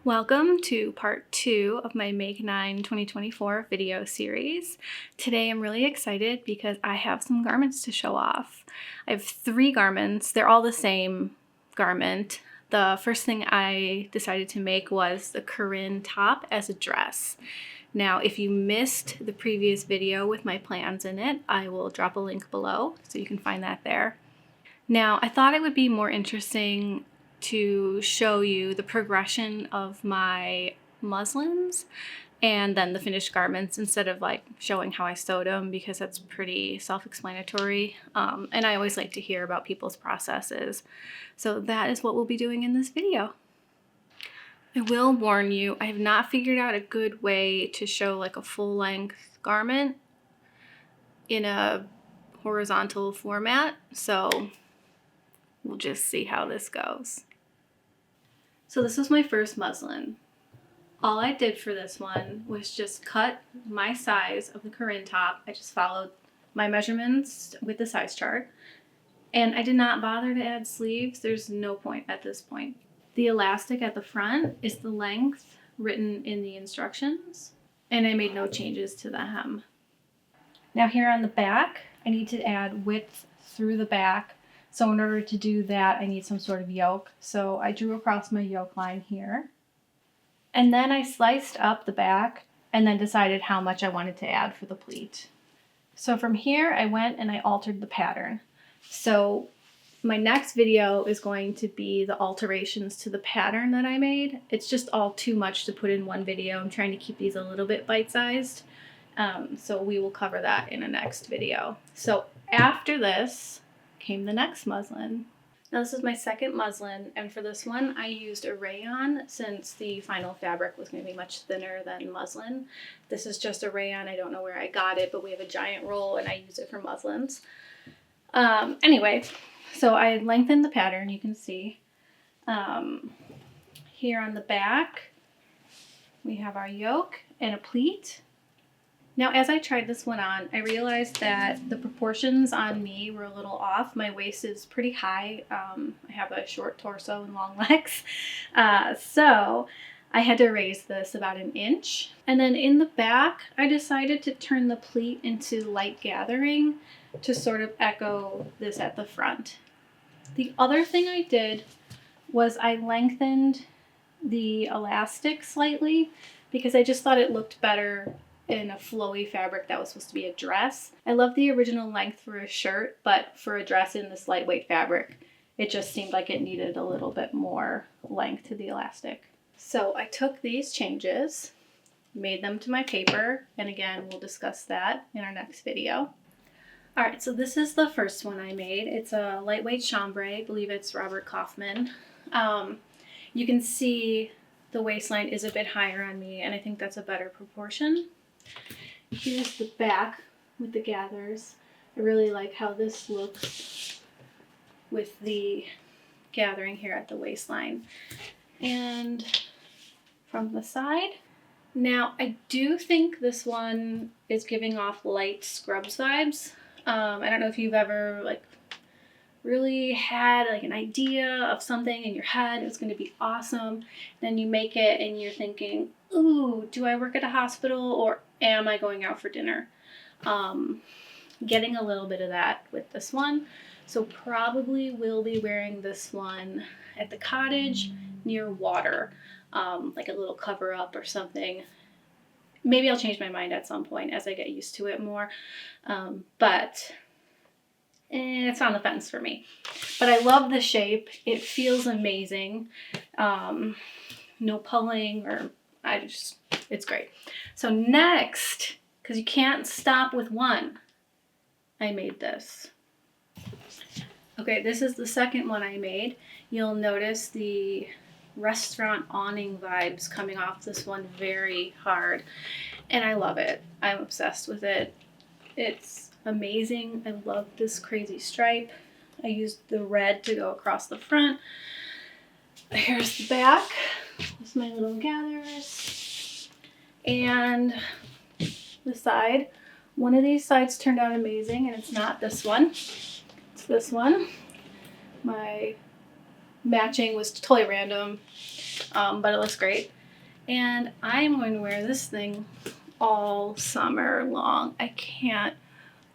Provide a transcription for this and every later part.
Welcome to part 2 of my Make 9 2024 video series. Today I'm really excited because I have some garments to show off. I have 3 garments. They're all the same garment. The first thing I decided to make was the Corin top as a dress. Now, if you missed the previous video with my plans in it, I will drop a link below so you can find that there. Now, I thought it would be more interesting to show you the progression of my muslins and then the finished garments instead of like showing how I sewed them, because that's pretty self-explanatory, and I always like to hear about people's processes. So that is what we'll be doing in this video. I will warn you, I have not figured out a good way to show like a full-length garment in a horizontal format, so we'll just see how this goes. So this was my first muslin. All I did for this one was just cut my size of the Corin top. I just followed my measurements with the size chart. And I did not bother to add sleeves. There's no point at this point. The elastic at the front is the length written in the instructions. And I made no changes to the hem. Now here on the back, I need to add width through the back. So in order to do that, I need some sort of yoke. So I drew across my yoke line here. And then I sliced up the back and then decided how much I wanted to add for the pleat. So from here, I went and I altered the pattern. So my next video is going to be the alterations to the pattern that I made. It's just all too much to put in one video. I'm trying to keep these a little bit bite-sized. So we will cover that in a next video. So after this came the next muslin. Now this is my second muslin, and for this one I used a rayon since the final fabric was going to be much thinner than muslin. This is just a rayon. I don't know where I got it, but we have a giant roll and I use it for muslins. Anyway, so I lengthened the pattern, you can see. Here on the back we have our yoke and a pleat. Now, as I tried this one on, I realized that the proportions on me were a little off. My waist is pretty high. I have a short torso and long legs. So I had to raise this about an inch. And then in the back, I decided to turn the pleat into light gathering to sort of echo this at the front. The other thing I did was I lengthened the elastic slightly because I just thought it looked better in a flowy fabric that was supposed to be a dress. I love the original length for a shirt, but for a dress in this lightweight fabric, it just seemed like it needed a little bit more length to the elastic. So I took these changes, made them to my paper, and again, we'll discuss that in our next video. All right, so this is the first one I made. It's a lightweight chambray. I believe it's Robert Kaufman. You can see the waistline is a bit higher on me, and I think that's a better proportion. Here's the back with the gathers. I really like how this looks with the gathering here at the waistline. And from the side, now I do think this one is giving off light Scrubs vibes. I don't know if you've ever like really had like an idea of something in your head, it was going to be awesome, then you make it and you're thinking, ooh, do I work at a hospital or am I going out for dinner? Getting a little bit of that with this one. So probably will be wearing this one at the cottage near water, like a little cover up or something. Maybe I'll change my mind at some point as I get used to it more, but it's on the fence for me. But I love the shape. It feels amazing. No pulling or it's great. So next, because you can't stop with one, I made this. Okay, this is the second one I made. You'll notice the restaurant awning vibes coming off this one very hard. And I love it. I'm obsessed with it. It's amazing. I love this crazy stripe. I used the red to go across the front. Here's the back. There's my little gathers. And the side. One of these sides turned out amazing, and it's not this one. It's this one. My matching was totally random. but it looks great. And I'm going to wear this thing all summer long. I can't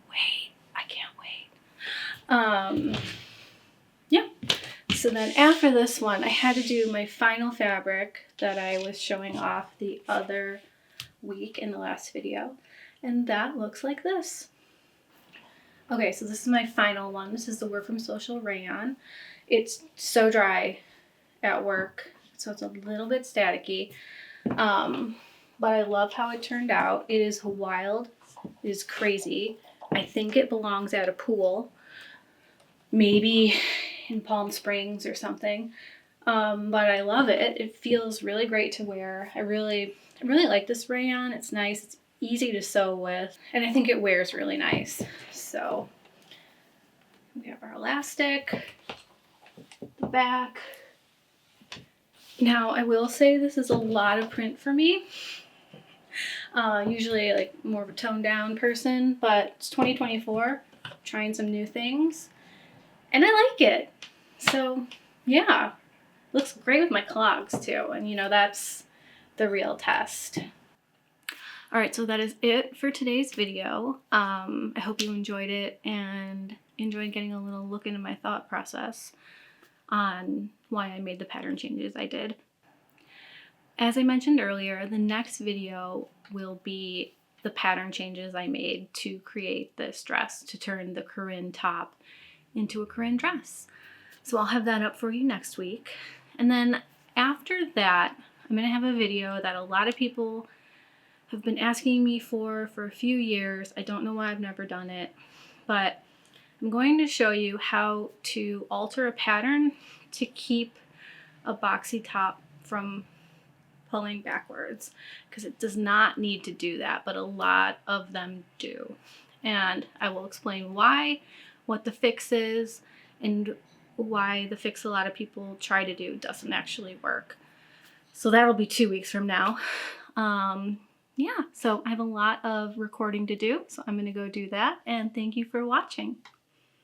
wait. Yeah. So then after this one, I had to do my final fabric that I was showing off the other week in the last video. And that looks like this. Okay, so this is my final one. This is the Work from Social Rayon. It's so dry at work, so it's a little bit staticky. But I love how it turned out. It is wild. It is crazy. I think it belongs at a pool. Maybe in Palm Springs or something. But I love it. It feels really great to wear. I really like this rayon. It's nice. It's easy to sew with. And I think it wears really nice. So we have our elastic, the back. Now I will say this is a lot of print for me. Usually like more of a toned down person, but it's 2024, trying some new things. And I like it. So yeah, looks great with my clogs too. And you know, that's the real test. All right, so that is it for today's video. I hope you enjoyed it and enjoyed getting a little look into my thought process on why I made the pattern changes I did. As I mentioned earlier, the next video will be the pattern changes I made to create this dress, to turn the Corin top into a Corin dress. So I'll have that up for you next week. And then after that, I'm going to have a video that a lot of people have been asking me for a few years. I don't know why I've never done it, but I'm going to show you how to alter a pattern to keep a boxy top from pulling backwards, because it does not need to do that, but a lot of them do. And I will explain why, what the fix is, and why the fix a lot of people try to do doesn't actually work. So that'll be 2 weeks from now. Yeah, so I have a lot of recording to do, so I'm going to go do that, and thank you for watching.